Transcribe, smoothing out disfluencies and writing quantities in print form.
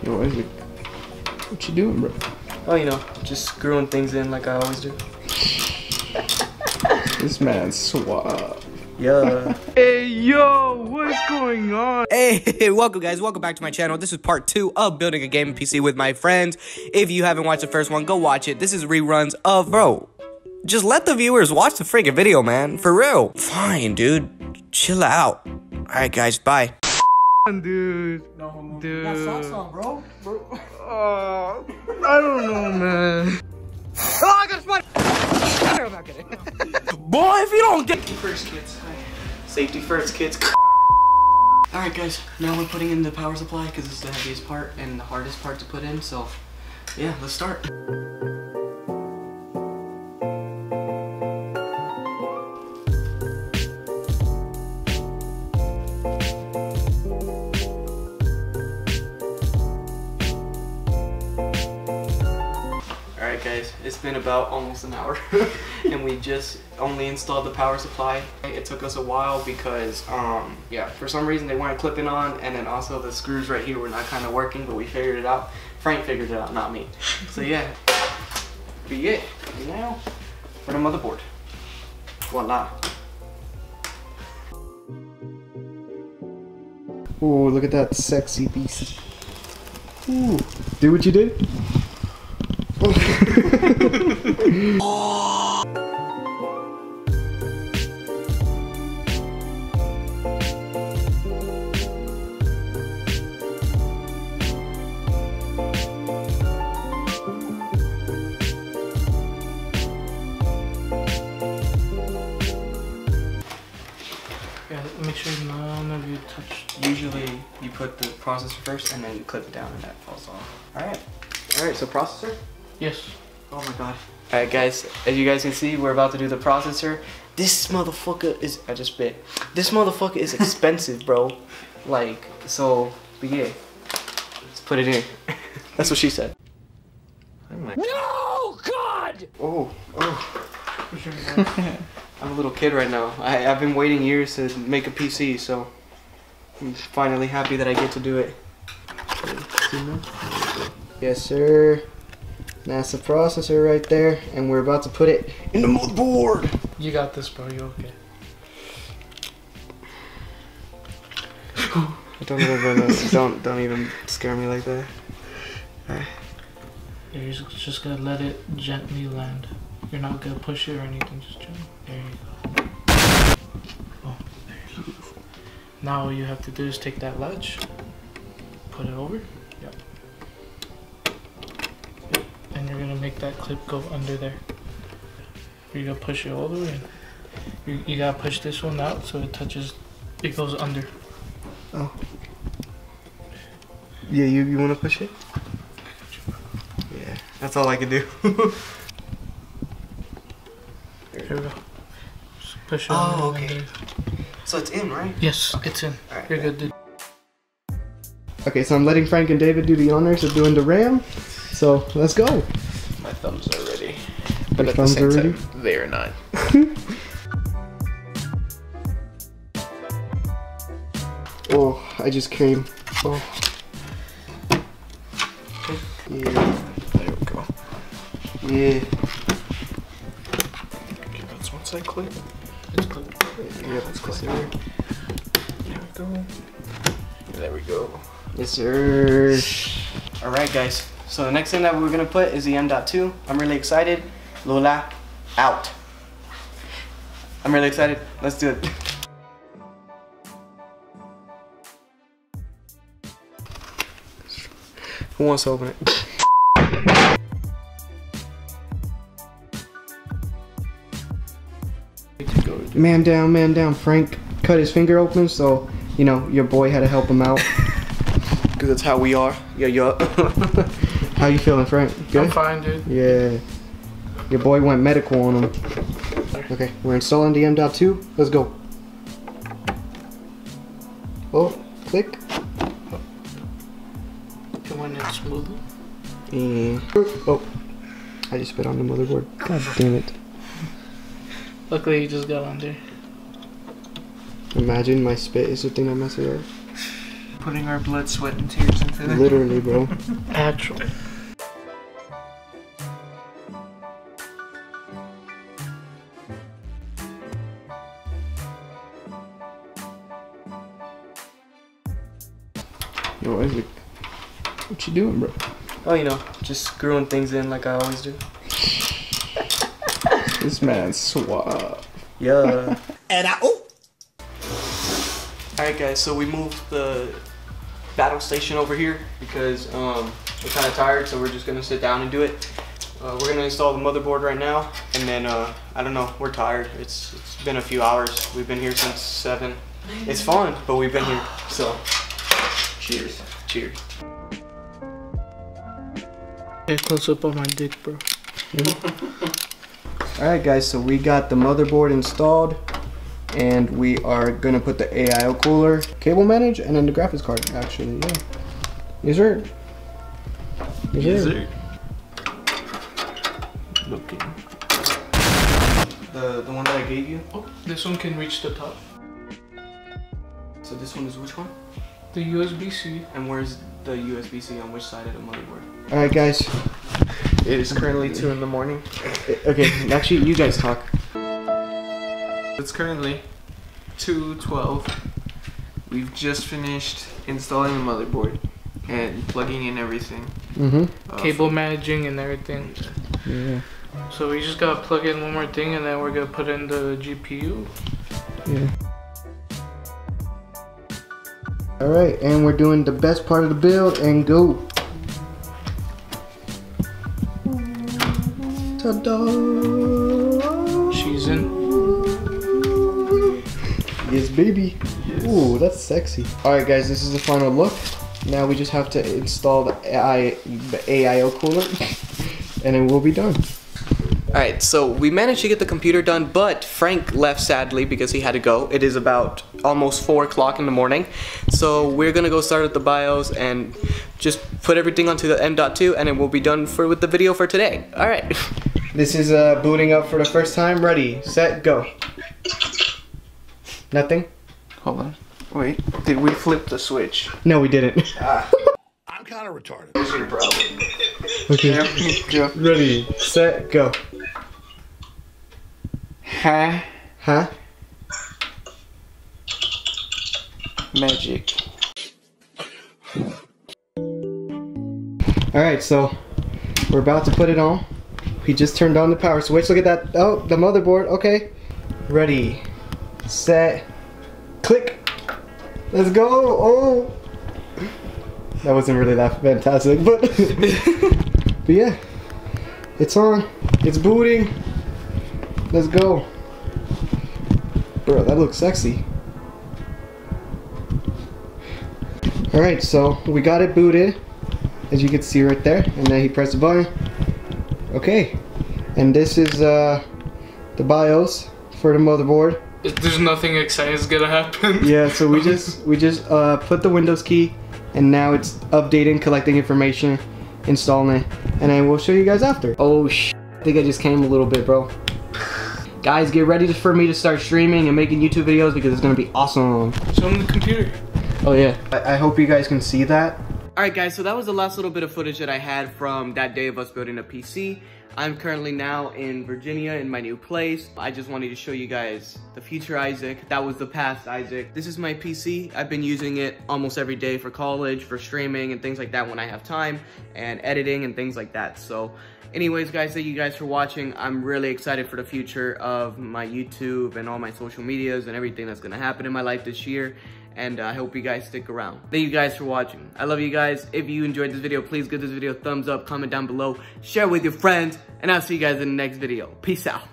Yo, Isaac, what you doing, bro? Oh, you know, just screwing things in like I always do. This man's suave. Yeah. Hey, yo, what's going on? Hey, welcome guys, welcome back to my channel. This is part 2 of building a gaming PC with my friends. If you haven't watched the first one, go watch it. This is reruns of, bro, just let the viewers watch the freaking video, man. For real. Fine, dude. Chill out. Alright, guys, bye. Dude. No, Dude. that socks on, bro. I don't know, man. Oh, I got a spot! I'm not kidding. Boy, if you don't get... Safety first, kids. Safety first, kids. Alright, guys. Now we're putting in the power supply because this is the heaviest part and the hardest part to put in. So, yeah, let's start. Alright guys, it's been about almost an hour and we just only installed the power supply. It took us a while because yeah, for some reason they weren't clipping on, and then also the screws right here were not kind of working, but we figured it out. Frank figured it out, not me. So yeah, but yeah, now for the motherboard. Voila. Ooh, look at that sexy beast. Ooh, do what you did? Yeah, make sure none of you touch. Usually you put the processor first and then you clip it down and that falls off. Alright, so processor? Yes. Oh my god. Alright guys, as you guys can see, we're about to do the processor. This motherfucker is, I just spit. This motherfucker is expensive, bro. Like, so, but yeah. Let's put it in. That's what she said. No, God! Oh. I'm a little kid right now. I've been waiting years to make a PC, so I'm finally happy that I get to do it. Yes, sir. That's the processor right there, and we're about to put it in the motherboard. You got this, bro. You okay? Don't even scare me like that. Alright. You're just gonna let it gently land. You're not gonna push it or anything. Just gently. There you go. Oh, there you go. Now all you have to do is take that latch, put it over. Yep. And you're gonna make that clip go under there. You're gonna push it all the way in. You gotta push this one out so it touches. It goes under. Oh. Yeah, you wanna push it? Yeah, that's all I can do. Here we go. Just push it. Oh, okay. So it's in, right? Yes, it's in. Alright, You're good, dude. Okay, so I'm letting Frank and David do the honors of doing the RAM. So let's go. My thumbs are ready. Your But at the thumbs same are ready? time, they are not. Oh, I just came. Oh. Yeah. There we go. Yeah. Okay, that's one side clip. It's good. Yeah, let's go. There we go. There we go. Yes, sir. Alright guys, so the next thing that we're gonna put is the M.2. I'm really excited. Lola, out. I'm really excited. Let's do it. Who wants to open it? Man down. Frank cut his finger open, so, you know, your boy had to help him out. Because that's how we are. Yeah. How you feeling, Frank? Good? I'm fine, dude. Yeah. Your boy went medical on him. Okay, we're installing the M.2. Let's go. Oh, click. It went in smoothly. And oh, I just spit on the motherboard. God damn it. Luckily, you just got on there. Imagine my spit is the thing that messes it up. putting our blood, sweat, and tears into it. Literally, bro. Actual. Yo, Isaac, what you doing, bro? Oh, you know, just screwing things in like I always do. This man's suave. Yeah. And Alright guys, so we moved the battle station over here because we're kind of tired, so we're just going to sit down and do it. We're going to install the motherboard right now, and then, I don't know, we're tired. It's been a few hours. We've been here since 7. It's fun, but we've been here, so cheers. Cheers. Hey, close up on my dick, bro. Alright guys, so we got the motherboard installed, and we are gonna put the AIO cooler, cable manage, and then the graphics card, actually, yeah. Yes sir. Yes sir. Looking. The one that I gave you? Oh, this one can reach the top. So this one is which one? The USB-C. And where's the USB-C on which side of the motherboard? Alright guys. It is currently 2 in the morning. Okay, actually you guys talk. It's currently 2:12. We've just finished installing the motherboard and plugging in everything. Cable managing and everything. Yeah. So we just gotta plug in one more thing and then we're gonna put in the GPU. Yeah. Alright, and we're doing the best part of the build, and go. Ta-da! She's in. Yes, baby. Yes. Ooh, that's sexy. Alright guys, this is the final look. Now we just have to install the AIO cooler, and then we'll be done. Alright, so we managed to get the computer done, but Frank left sadly because he had to go. It is about almost 4 o'clock in the morning. So we're gonna go start at the BIOS and just put everything onto the M.2, and then we'll be done with the video for today. Alright. This is booting up for the first time. Ready, set, go. Nothing? Hold on. Wait, did we flip the switch? No, we didn't. I'm kind of retarded. This is your problem. Okay. Yeah. Ready, set, go. Ha. Huh? Magic. Alright, so we're about to put it on. We just turned on the power switch. Look at that. Oh, the motherboard. Okay. Ready, set, click. Let's go. Oh. That wasn't really that fantastic, but but yeah. It's on. It's booting. Let's go. Bro, that looks sexy. Alright, so we got it booted, as you can see right there, and then he pressed the button. Okay, and this is the BIOS for the motherboard. There's nothing exciting is gonna happen. Yeah, so we just put the Windows key, and now it's updating, collecting information, installing it, and then we'll show you guys after. Oh sh! I think I just came a little bit, bro. Guys, get ready for me to start streaming and making YouTube videos because it's gonna be awesome. Show them the computer. Oh yeah. I hope you guys can see that. Alright guys, so that was the last little bit of footage that I had from that day of us building a PC. I'm currently now in Virginia in my new place. I just wanted to show you guys the future Isaac. That was the past Isaac. This is my PC. I've been using it almost every day for college, for streaming and things like that when I have time, and editing and things like that. So anyways guys, thank you guys for watching. I'm really excited for the future of my YouTube and all my social medias and everything that's gonna happen in my life this year. And I hope you guys stick around. Thank you guys for watching. I love you guys. If you enjoyed this video, please give this video a thumbs up, comment down below, share with your friends, and I'll see you guys in the next video. Peace out.